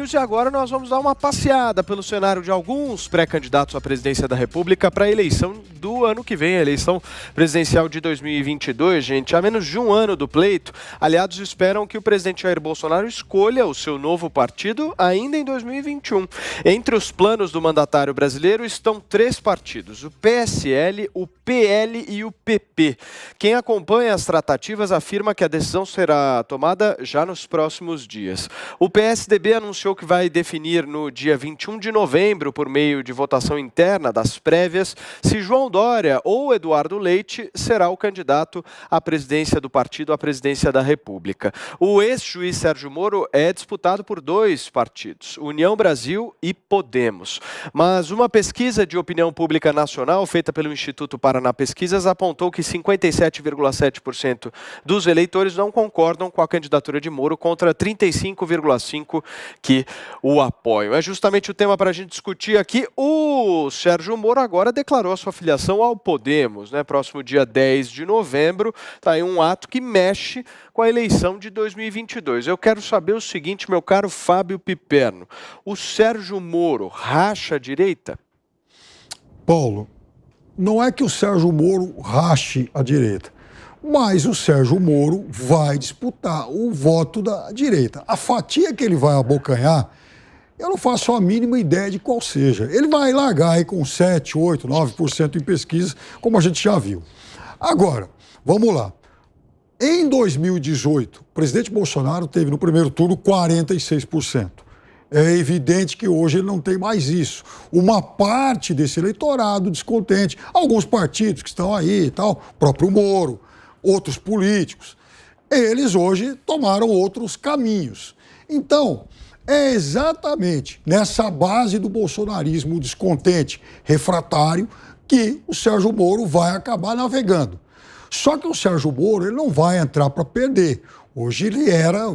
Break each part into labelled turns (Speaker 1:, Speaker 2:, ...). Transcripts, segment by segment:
Speaker 1: News e agora nós vamos dar uma passeada pelo cenário de alguns pré-candidatos à presidência da República para a eleição do ano que vem, a eleição presidencial de 2022, gente. Há menos de um ano do pleito, aliados esperam que o presidente Jair Bolsonaro escolha o seu novo partido ainda em 2021. Entre os planos do mandatário brasileiro estão 3 partidos, o PSL, o PL e o PP. Quem acompanha as tratativas afirma que a decisão será tomada já nos próximos dias. O PSDB anunciou que vai definir no dia 21 de novembro, por meio de votação interna das prévias, se João Dória ou Eduardo Leite será o candidato à presidência do partido, à presidência da República. O ex-juiz Sérgio Moro é disputado por 2 partidos, União Brasil e Podemos. Mas uma pesquisa de opinião pública nacional, feita pelo Instituto Paraná Pesquisas, apontou que 57,7% dos eleitores não concordam com a candidatura de Moro contra 35,5% que o apoiam. É justamente o tema para a gente discutir aqui. O Sérgio Moro agora declarou a sua filiação ao Podemos, né? Próximo dia 10 de novembro, está aí um ato que mexe com a eleição de 2022. Eu quero saber o seguinte, meu caro Fábio Piperno, o Sérgio Moro racha a direita?
Speaker 2: Paulo, não é que o Sérgio Moro rache a direita, mas o Sérgio Moro vai disputar o voto da direita. A fatia que ele vai abocanhar, eu não faço a mínima ideia de qual seja. Ele vai largar aí com 7, 8, 9% em pesquisas, como a gente já viu. Agora, vamos lá. Em 2018, o presidente Bolsonaro teve no primeiro turno 46%. É evidente que hoje ele não tem mais isso. Uma parte desse eleitorado descontente, alguns partidos que estão aí e tal, o próprio Moro, outros políticos, eles hoje tomaram outros caminhos. Então, é exatamente nessa base do bolsonarismo descontente, refratário, que o Sérgio Moro vai acabar navegando. Só que o Sérgio Moro ele não vai entrar para perder. Hoje ele era,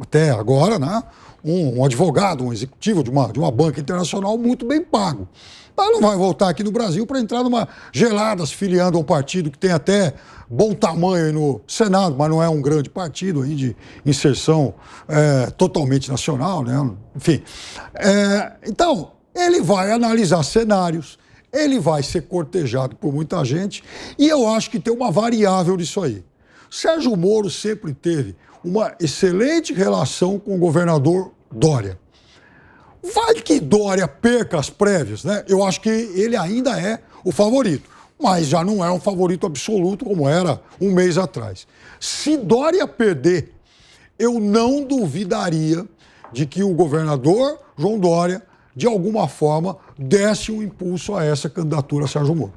Speaker 2: até agora, né, um advogado, um executivo de uma banca internacional muito bem pago. Mas não vai voltar aqui no Brasil para entrar numa gelada se filiando a um partido que tem até bom tamanho aí no Senado, mas não é um grande partido aí de inserção totalmente nacional, né? Enfim. Então, ele vai analisar cenários, ele vai ser cortejado por muita gente e eu acho que tem uma variável disso aí. Sérgio Moro sempre teve uma excelente relação com o governador Dória. Vai que Dória perca as prévias, né? Eu acho que ele ainda é o favorito, mas já não é um favorito absoluto como era um mês atrás. Se Dória perder, eu não duvidaria de que o governador João Dória, de alguma forma, desse um impulso a essa candidatura a Sérgio Moro.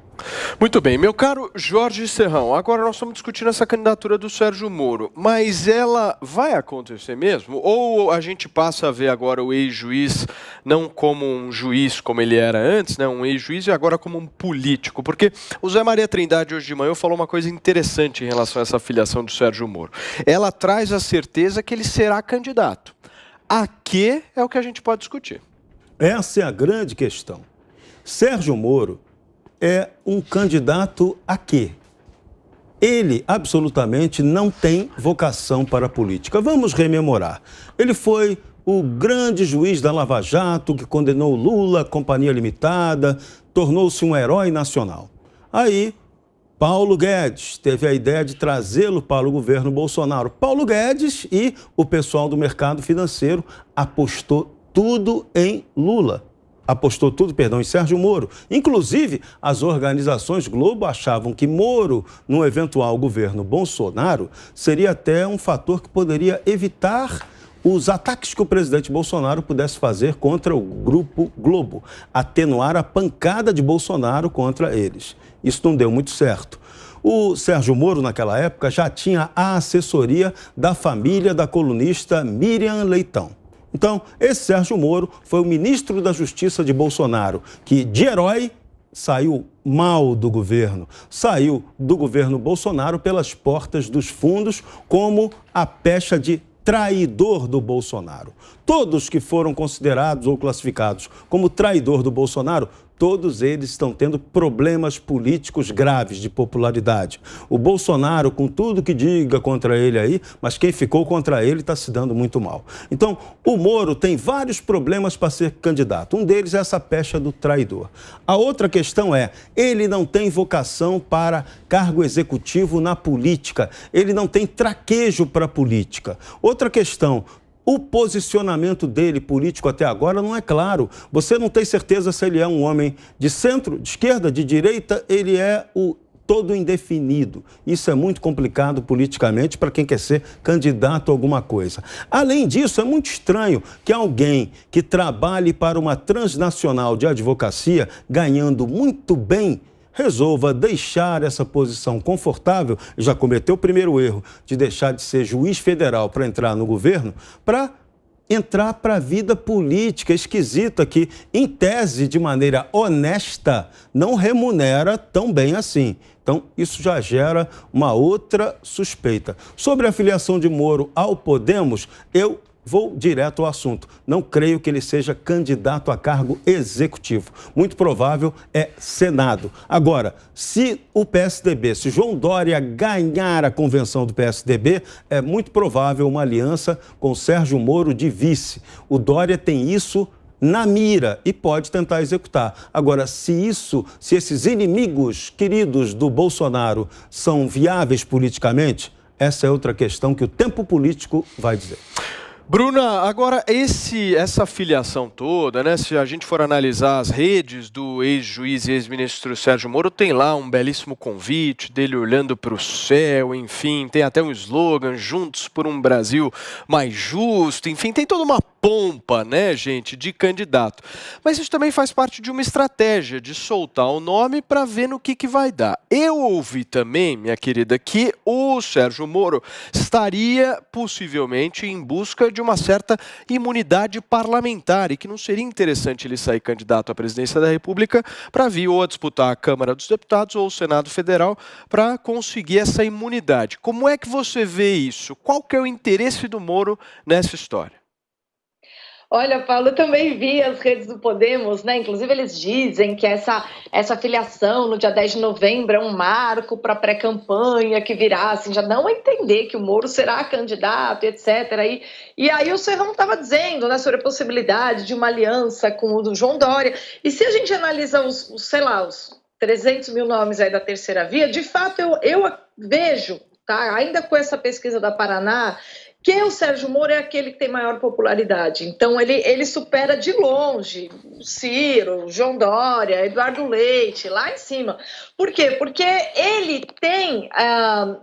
Speaker 1: Muito bem, meu caro Jorge Serrão, agora nós estamos discutindo essa candidatura do Sérgio Moro, mas ela vai acontecer mesmo? Ou a gente passa a ver agora o ex-juiz não como um juiz como ele era antes, né, um ex-juiz, e agora como um político? Porque o Zé Maria Trindade hoje de manhã falou uma coisa interessante em relação a essa filiação do Sérgio Moro. Ela traz a certeza que ele será candidato. A que é o que a gente pode discutir?
Speaker 3: Essa é a grande questão. Sérgio Moro é um candidato a quê? Ele absolutamente não tem vocação para a política. Vamos rememorar. Ele foi o grande juiz da Lava Jato, que condenou Lula, Companhia Limitada, tornou-se um herói nacional. Aí, Paulo Guedes teve a ideia de trazê-lo para o governo Bolsonaro. Paulo Guedes e o pessoal do mercado financeiro apostou tudo em Lula. Apostou tudo, em Sérgio Moro. Inclusive, as organizações Globo achavam que Moro, num eventual governo Bolsonaro, seria até um fator que poderia evitar os ataques que o presidente Bolsonaro pudesse fazer contra o Grupo Globo, atenuar a pancada de Bolsonaro contra eles. Isso não deu muito certo. O Sérgio Moro, naquela época, já tinha a assessoria da família da colunista Miriam Leitão. Então, esse Sérgio Moro foi o ministro da Justiça de Bolsonaro, que de herói saiu mal do governo. Saiu do governo Bolsonaro pelas portas dos fundos como a pecha de traidor do Bolsonaro. Todos que foram considerados ou classificados como traidor do Bolsonaro, todos eles estão tendo problemas políticos graves de popularidade. O Bolsonaro, com tudo que diga contra ele aí, mas quem ficou contra ele está se dando muito mal. Então, o Moro tem vários problemas para ser candidato. Um deles é essa pecha do traidor. A outra questão é, ele não tem vocação para cargo executivo na política. Ele não tem traquejo para a política. Outra questão, o posicionamento dele político até agora não é claro. Você não tem certeza se ele é um homem de centro, de esquerda, de direita, ele é o todo indefinido. Isso é muito complicado politicamente para quem quer ser candidato a alguma coisa. Além disso, é muito estranho que alguém que trabalhe para uma transnacional de advocacia, ganhando muito bem, resolva deixar essa posição confortável, já cometeu o primeiro erro de deixar de ser juiz federal para entrar no governo, para entrar para a vida política esquisita que, em tese, de maneira honesta, não remunera tão bem assim. Então, isso já gera uma outra suspeita. Sobre a filiação de Moro ao Podemos, eu vou direto ao assunto. Não creio que ele seja candidato a cargo executivo. Muito provável é Senado. Agora, se o PSDB, se João Dória ganhar a convenção do PSDB, é muito provável uma aliança com Sérgio Moro de vice. O Dória tem isso na mira e pode tentar executar. Agora, se esses inimigos queridos do Bolsonaro são viáveis politicamente, essa é outra questão que o tempo político vai dizer.
Speaker 1: Bruna, agora essa filiação toda, né? Se a gente for analisar as redes do ex-juiz e ex-ministro Sérgio Moro, tem lá um belíssimo convite dele olhando para o céu, enfim, tem até um slogan, Juntos por um Brasil mais justo, enfim, tem toda uma pompa, né, gente, de candidato. Mas isso também faz parte de uma estratégia de soltar o nome para ver no que vai dar. Eu ouvi também, minha querida, que o Sérgio Moro estaria possivelmente em busca de uma certa imunidade parlamentar e que não seria interessante ele sair candidato à presidência da República para vir ou a disputar a Câmara dos Deputados ou o Senado Federal para conseguir essa imunidade. Como é que você vê isso? Qual que é o interesse do Moro nessa história?
Speaker 4: Olha, Paulo, eu também vi as redes do Podemos, né? Inclusive eles dizem que essa filiação no dia 10 de novembro é um marco para a pré-campanha que virá, assim, já dão a entender que o Moro será candidato, etc. E aí o Serrão estava dizendo, né, sobre a possibilidade de uma aliança com o do João Dória. E se a gente analisa os 300 mil nomes aí da terceira via, de fato eu vejo, tá? Ainda com essa pesquisa da Paraná, que o Sérgio Moro é aquele que tem maior popularidade. Então, ele supera de longe o Ciro, o João Dória, Eduardo Leite, lá em cima. Por quê? Porque ele tem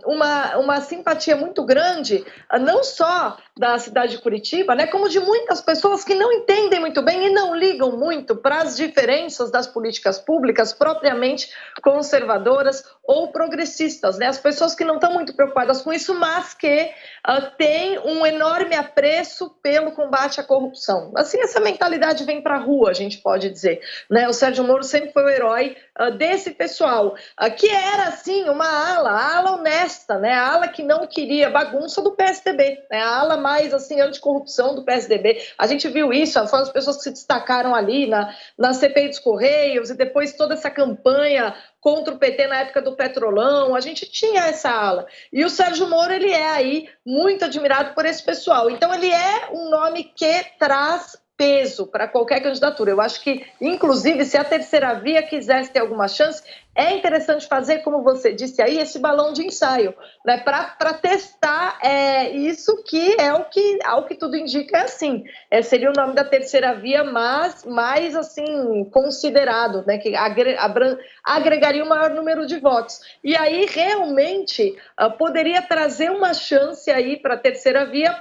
Speaker 4: uma simpatia muito grande, não só da cidade de Curitiba, né, como de muitas pessoas que não entendem muito bem e não ligam muito para as diferenças das políticas públicas propriamente conservadoras ou progressistas, né? As pessoas que não estão muito preocupadas com isso, mas que têm um enorme apreço pelo combate à corrupção. Assim, essa mentalidade vem para a rua, a gente pode dizer, né? O Sérgio Moro sempre foi o herói desse pessoal, que era, assim, uma ala honesta, né? A ala que não queria bagunça do PSDB, né? A ala mais, assim, anticorrupção do PSDB. A gente viu isso, foram as pessoas que se destacaram ali na CPI dos Correios e depois toda essa campanha contra o PT na época do Petrolão, a gente tinha essa ala. E o Sérgio Moro, ele é aí muito admirado por esse pessoal. Então, ele é um nome que traz peso para qualquer candidatura. Eu acho que, inclusive, se a terceira via quisesse ter alguma chance, é interessante fazer, como você disse aí, esse balão de ensaio, né, para testar isso que é ao que tudo indica, é assim. Seria o nome da terceira via, mas mais assim, considerado, né, que agregaria o maior número de votos. E aí, realmente, poderia trazer uma chance aí para a terceira via,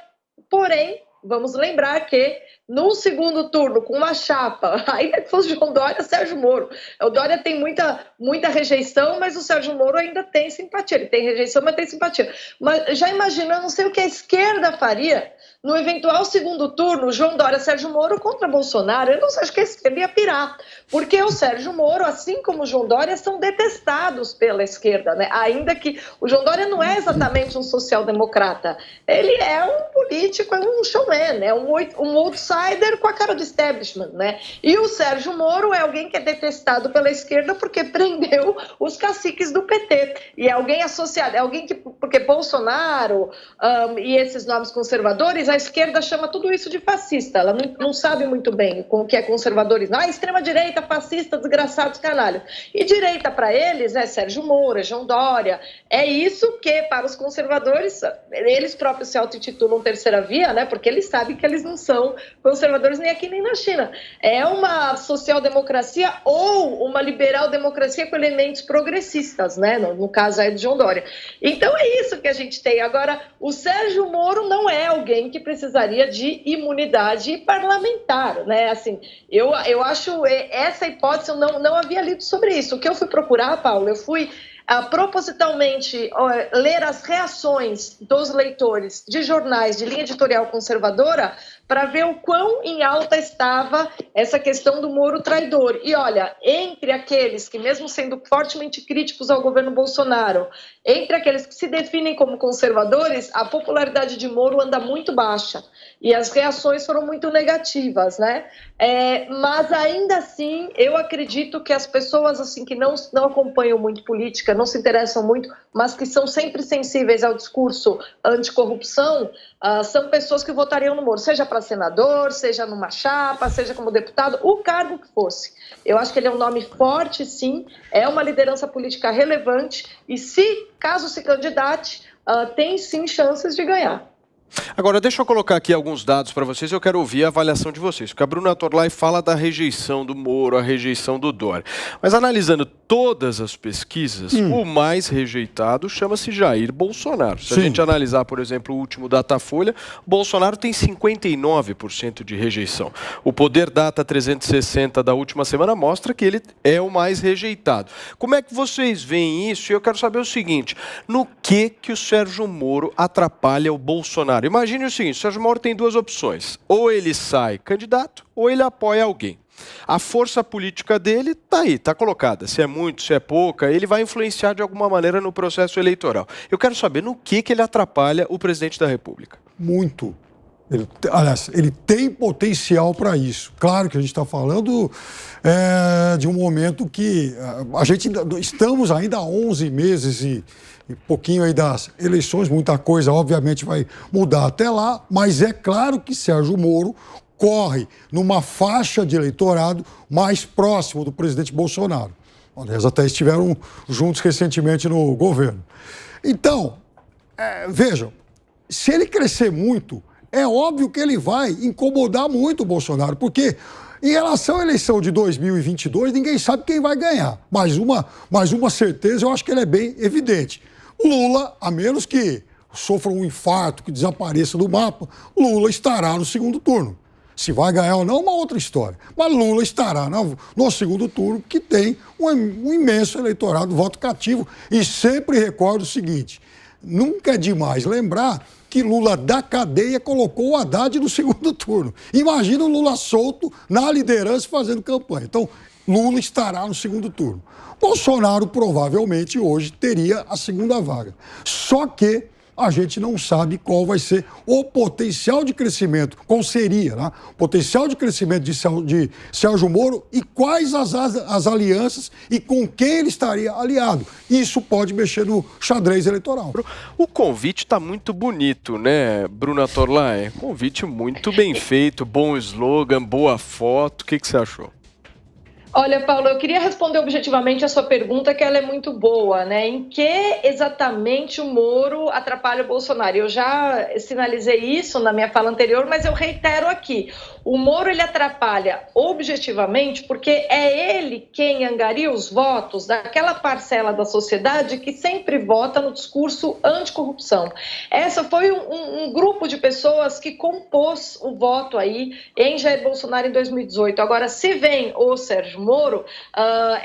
Speaker 4: porém, vamos lembrar que no segundo turno, com uma chapa, ainda que fosse João Dória, Sérgio Moro. O Dória tem muita rejeição, mas o Sérgio Moro ainda tem simpatia. Ele tem rejeição, mas tem simpatia. Mas já imagina, eu não sei o que a esquerda faria no eventual segundo turno, João Dória, Sérgio Moro contra Bolsonaro. Eu não sei, acho que a esquerda ia pirar. Porque o Sérgio Moro, assim como o João Dória, são detestados pela esquerda, né? Ainda que o João Dória não é exatamente um social-democrata. Ele é um político, é um showman, é um outro outsider com a cara do establishment, né? E o Sérgio Moro é alguém que é detestado pela esquerda porque prendeu os caciques do PT. E é alguém associado, é alguém que, porque Bolsonaro e esses nomes conservadores, a esquerda chama tudo isso de fascista. Ela não sabe muito bem o que é conservadorismo. Extrema-direita, fascista, desgraçados, canalhas. E direita para eles é Sérgio Moro, é João Dória. É isso que, para os conservadores, eles próprios se auto-intitulam terceira via, né? Porque eles sabem que eles não são conservadores nem aqui nem na China. É uma social-democracia ou uma liberal-democracia com elementos progressistas, né? No caso aí de João Dória. Então é isso que a gente tem. Agora, o Sérgio Moro não é alguém que precisaria de imunidade parlamentar, né? Assim, eu acho essa hipótese, eu não havia lido sobre isso. O que eu fui procurar, Paulo, eu fui propositalmente ler as reações dos leitores de jornais de linha editorial conservadora para ver o quão em alta estava essa questão do Moro traidor. E olha, entre aqueles que, mesmo sendo fortemente críticos ao governo Bolsonaro, entre aqueles que se definem como conservadores, a popularidade de Moro anda muito baixa. E as reações foram muito negativas, né? Mas ainda assim, eu acredito que as pessoas assim, que não acompanham muito política, não se interessam muito, mas que são sempre sensíveis ao discurso anticorrupção, são pessoas que votariam no Moro, seja para senador, seja numa chapa, seja como deputado, o cargo que fosse. Eu acho que ele é um nome forte, sim, é uma liderança política relevante e, caso se candidate, tem sim chances de ganhar.
Speaker 1: Agora, deixa eu colocar aqui alguns dados para vocês, eu quero ouvir a avaliação de vocês, porque a Bruna Torlai fala da rejeição do Moro, a rejeição do Dória. Mas analisando todas as pesquisas, o mais rejeitado chama-se Jair Bolsonaro. Se a gente analisar, por exemplo, o último Datafolha, Bolsonaro tem 59% de rejeição. O Poder Data 360 da última semana mostra que ele é o mais rejeitado. Como é que vocês veem isso? E eu quero saber o seguinte, no que o Sérgio Moro atrapalha o Bolsonaro? Imagine o seguinte, o Sérgio Moro tem duas opções. Ou ele sai candidato, ou ele apoia alguém. A força política dele está aí, está colocada. Se é muito, se é pouca, ele vai influenciar de alguma maneira no processo eleitoral. Eu quero saber no que ele atrapalha o presidente da República.
Speaker 2: Muito. Ele tem potencial para isso. Claro que a gente está falando de um momento que estamos ainda há 11 meses e pouquinho aí das eleições, muita coisa obviamente vai mudar até lá, mas é claro que Sérgio Moro corre numa faixa de eleitorado mais próximo do presidente Bolsonaro. Eles até estiveram juntos recentemente no governo. Então, vejam, se ele crescer muito, é óbvio que ele vai incomodar muito o Bolsonaro, porque em relação à eleição de 2022, ninguém sabe quem vai ganhar. Mas uma certeza, eu acho que ela é bem evidente. Lula, a menos que sofra um infarto, que desapareça do mapa, Lula estará no segundo turno. Se vai ganhar ou não, é uma outra história. Mas Lula estará no segundo turno, que tem um imenso eleitorado, voto cativo. E sempre recordo o seguinte, nunca é demais lembrar que Lula da cadeia colocou o Haddad no segundo turno. Imagina o Lula solto na liderança fazendo campanha. Então, Lula estará no segundo turno. Bolsonaro provavelmente hoje teria a segunda vaga. Só que a gente não sabe qual vai ser o potencial de crescimento, qual seria, né? O potencial de crescimento de Sérgio Moro e quais as alianças e com quem ele estaria aliado. Isso pode mexer no xadrez eleitoral.
Speaker 1: O convite está muito bonito, né, Bruna Torlai? Convite muito bem feito, bom slogan, boa foto. O que você achou?
Speaker 4: Olha, Paulo, eu queria responder objetivamente a sua pergunta, que ela é muito boa, né? Em que exatamente o Moro atrapalha o Bolsonaro? Eu já sinalizei isso na minha fala anterior, mas eu reitero aqui. O Moro, ele atrapalha objetivamente porque é ele quem angaria os votos daquela parcela da sociedade que sempre vota no discurso anticorrupção. Essa foi um grupo de pessoas que compôs o voto aí em Jair Bolsonaro em 2018. Agora, se vem o Sérgio Moro,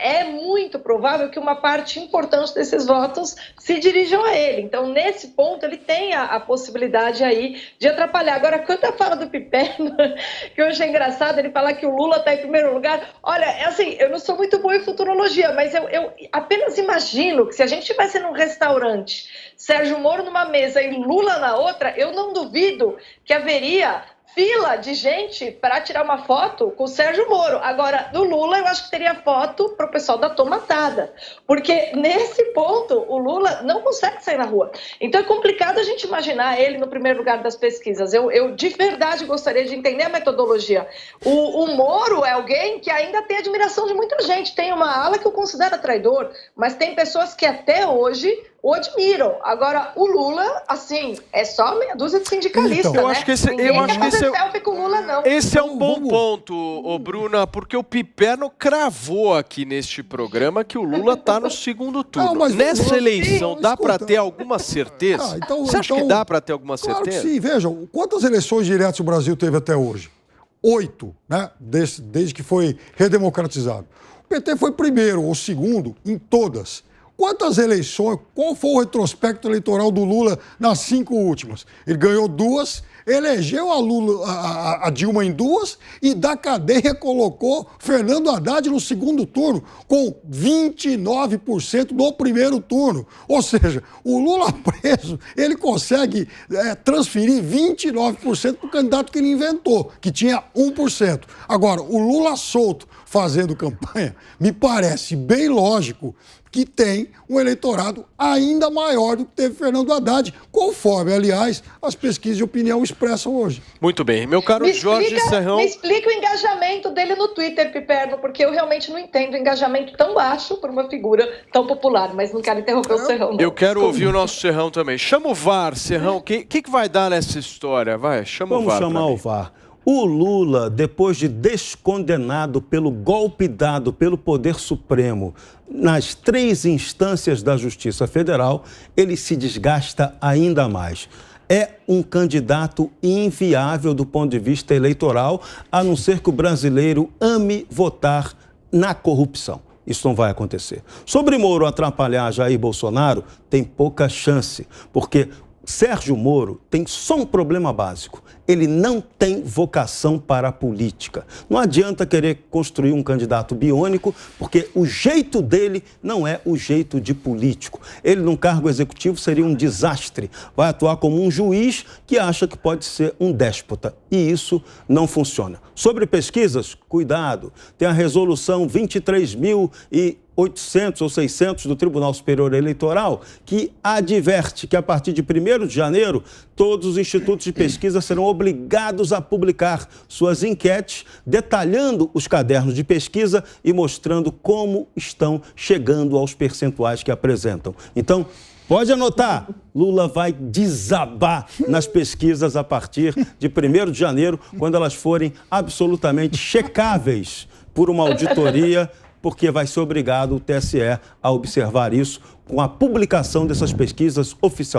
Speaker 4: é muito provável que uma parte importante desses votos se dirijam a ele. Então, nesse ponto, ele tem a possibilidade aí de atrapalhar. Agora, quanto à fala do Piperno, que eu achei engraçado, ele falar que o Lula está em primeiro lugar. Olha, assim, eu não sou muito boa em futurologia, mas eu apenas imagino que se a gente estivesse num restaurante, Sérgio Moro numa mesa e Lula na outra, eu não duvido que haveria fila de gente para tirar uma foto com o Sérgio Moro. Agora, do Lula, eu acho que teria foto para o pessoal da tomatada. Porque, nesse ponto, o Lula não consegue sair na rua. Então, é complicado a gente imaginar ele no primeiro lugar das pesquisas. Eu de verdade, gostaria de entender a metodologia. O Moro é alguém que ainda tem admiração de muita gente. Tem uma ala que eu considero traidor, mas tem pessoas que até hoje o admiram. Agora, o Lula, assim, é só meia dúzia de sindicalistas,
Speaker 2: então,
Speaker 4: né?
Speaker 1: Eu acho que esse,
Speaker 4: Ninguém
Speaker 1: eu acho
Speaker 4: quer
Speaker 1: que
Speaker 4: fazer
Speaker 1: esse,
Speaker 4: selfie com o Lula, não.
Speaker 1: esse é um bom
Speaker 2: Vamos.
Speaker 1: ponto, ô Bruna, porque o Piperno cravou aqui neste programa que o Lula está no segundo turno.
Speaker 2: Não, mas
Speaker 1: Nessa
Speaker 2: vamos-
Speaker 1: eleição,
Speaker 2: Sim,
Speaker 1: dá para
Speaker 2: escuta.
Speaker 1: ter alguma certeza? Você acha que dá para ter alguma
Speaker 2: Claro
Speaker 1: certeza?
Speaker 2: que sim. Vejam, quantas eleições diretas o Brasil teve até hoje? 8, né? Desde que foi redemocratizado. O PT foi primeiro ou segundo em todas. Quantas eleições, qual foi o retrospecto eleitoral do Lula nas 5 últimas? Ele ganhou 2, elegeu a Dilma em 2 e da cadeia colocou Fernando Haddad no segundo turno, com 29% no primeiro turno. Ou seja, o Lula preso, ele consegue transferir 29% para o candidato que ele inventou, que tinha 1%. Agora, o Lula solto fazendo campanha, me parece bem lógico que tem um eleitorado ainda maior do que teve Fernando Haddad, conforme, aliás, as pesquisas de opinião expressam hoje.
Speaker 1: Muito bem. Meu caro Jorge Serrão...
Speaker 4: Me explica o engajamento dele no Twitter, Piperno, porque eu realmente não entendo o engajamento tão baixo por uma figura tão popular, mas não quero interromper o Serrão. Não.
Speaker 1: Eu quero ouvir o nosso Serrão também. Chama o VAR, Serrão. O que vai dar nessa história? Vai, chama o
Speaker 3: Vamos
Speaker 1: VAR.
Speaker 3: chamar o VAR. O Lula, depois de descondenado pelo golpe dado pelo Poder Supremo nas 3 instâncias da Justiça Federal, ele se desgasta ainda mais. É um candidato inviável do ponto de vista eleitoral, a não ser que o brasileiro ame votar na corrupção. Isso não vai acontecer. Sobre Moro atrapalhar Jair Bolsonaro, tem pouca chance, porque Sérgio Moro tem só um problema básico. Ele não tem vocação para a política. Não adianta querer construir um candidato biônico, porque o jeito dele não é o jeito de político. Ele, num cargo executivo, seria um desastre. Vai atuar como um juiz que acha que pode ser um déspota. E isso não funciona. Sobre pesquisas, cuidado. Tem a resolução 23.800 ou 600 do Tribunal Superior Eleitoral, que adverte que a partir de 1º de janeiro, todos os institutos de pesquisa serão obrigados a publicar suas enquetes, detalhando os cadernos de pesquisa e mostrando como estão chegando aos percentuais que apresentam. Então, pode anotar, Lula vai desabar nas pesquisas a partir de 1º de janeiro, quando elas forem absolutamente checáveis por uma auditoria, porque vai ser obrigado o TSE a observar isso com a publicação dessas pesquisas oficialmente.